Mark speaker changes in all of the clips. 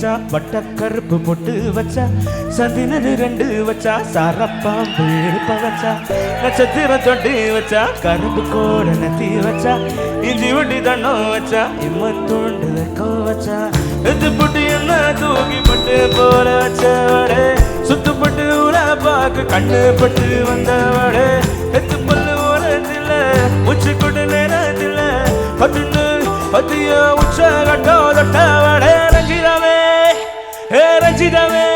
Speaker 1: வச்சா வட்ட கருப்பு பொட்டு வச்சா சந்தினது 2 வச்சா சாரப்பாம்பு எழுப்ப வச்சா நட்சத்திரம் தொட்டு வச்சா கரும்பு கோட நத்தி வச்சா இஞ்சி வண்டி தண்டம் வச்சா இம்மன் தோண்டு வைக்க வச்சா எது புட்டு என்ன தூக்கி பட்டு போல வச்சவளே சுத்துப்பட்டு உல பாக்கு கண்ணு பட்டு வந்தவளே எத்து பல்லு ஓரத்தில் உச்சி கொண்டு நேரத்தில் பத்து பத்திய உச்ச கட்டோ தொட்டவளே ரஞ்சிதமே ஏ ரஞ்சிதமே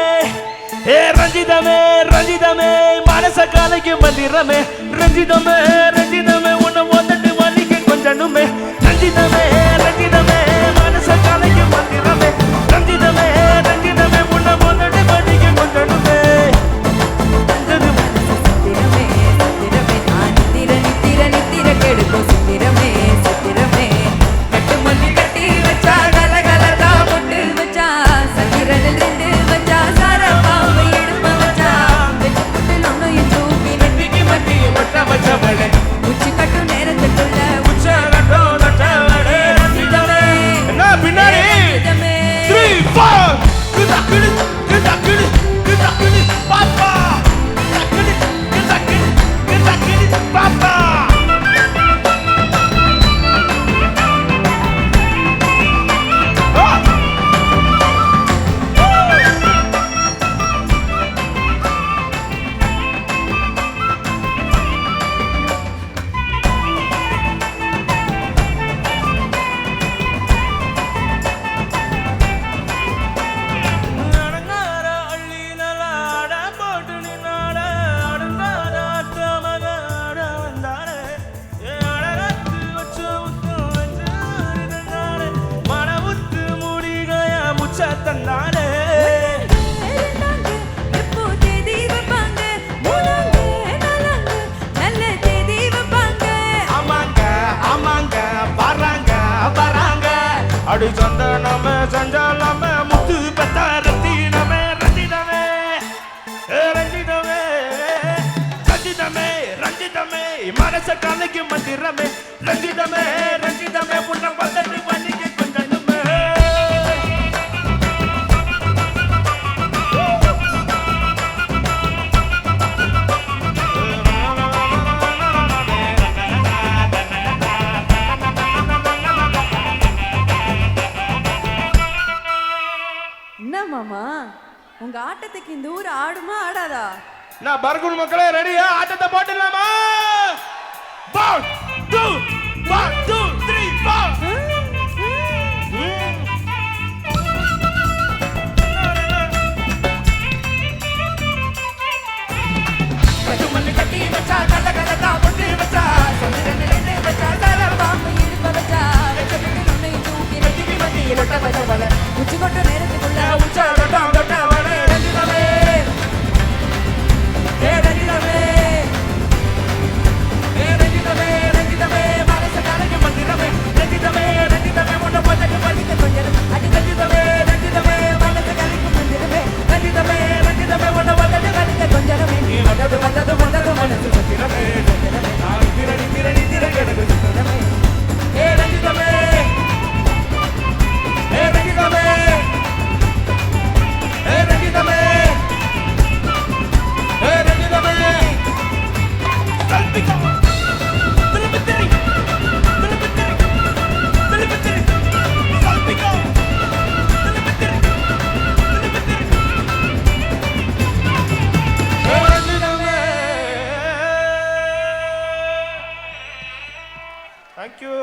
Speaker 1: ஏ ரஞ்சிதமே ரஞ்சிதமே மனச காலைக்கு மந்திரமே ரஞ்சிதமே ரஞ்சிதமே உன்னை வந்துட்டு வலிக்க கொஞ்சனுமே ரஞ்சிதமே ரஞ்சிதமே மனச காலைக்கு மந்திரமே ரஞ்சிதமே ரஞ்சிதமே உன்னை வந்துட்டு வலிக்க கொஞ்சனுமே அடி சந்தனமே சஞ்சலமே முத்து பெத்த ரத்தினமே ரஞ்சிதமே ரஞ்சிதமே ரஞ்சிதமே ரஞ்சிதமே மனச காலைக்கு மந்திரமே ரஞ்சிதமே ரஞ்சிதமே புண்ண பத்தட்டு பண்ணிக்கு கொஞ்சனுமே
Speaker 2: மாமா உங்க ஆட்டத்துக்கு இந்த ஊர் ஆடுமா ஆடாதா?
Speaker 1: நான் பர்குன் மக்களே ரெடியா? ஆட்டத்தை போட்டுடலாமா? 1 2 1 2 3 4 கட்டுமல்லி கட்டி வச்சா கட்ட கட்ட பொட்டி வச்சா சந்திரன் ரெண்டு வச்சா சாரப்பாம்பு இழுப்ப வச்சா வெச்சதுக்கு நுண்ணை தூக்கி வெட்டிக்கு வண்டி லொட்ட வச்சவள உச்சி கொட்ட நேரத்துக்குள்ள உச்சா லொட்டம் தொட்டவளே ரஞ்சிதமே ஏ ரஞ்சிதமே ஏ ரஞ்சிதமே ரஞ்சிதமே மனச காலைக்கு மந்திரமே ரஞ்சிதமே ரஞ்சிதமே முன்ன பத்தக்கு பண்ணிக்க கொஞ்சம் அடி ரஞ்சிதமே ரஞ்சிதமே மனச காலைக்கு மந்திரமே ரஞ்சிதமே ரஞ்சிதமே முன்ன பத்தக்கு பண்ணிக்க கொஞ்சம் நீ வந்தது வந்தது வந்தது மனசு மந்திரமே நான் திரடி திரடி திரடி எனக்கு சுத்தமே ஏ ரஞ்சிதமே ஏ ரஞ்சிதமே ஏ ரஞ்சிதமே ஏ ரஞ்சிதமே கல்பிக்கா திருப்பத்திரி திருப்பத்திரி திருப்பத்திரி கல்பிக்கா திருப்பத்திரி திருப்பத்திரி ஏ ரஞ்சிதமே Thank you.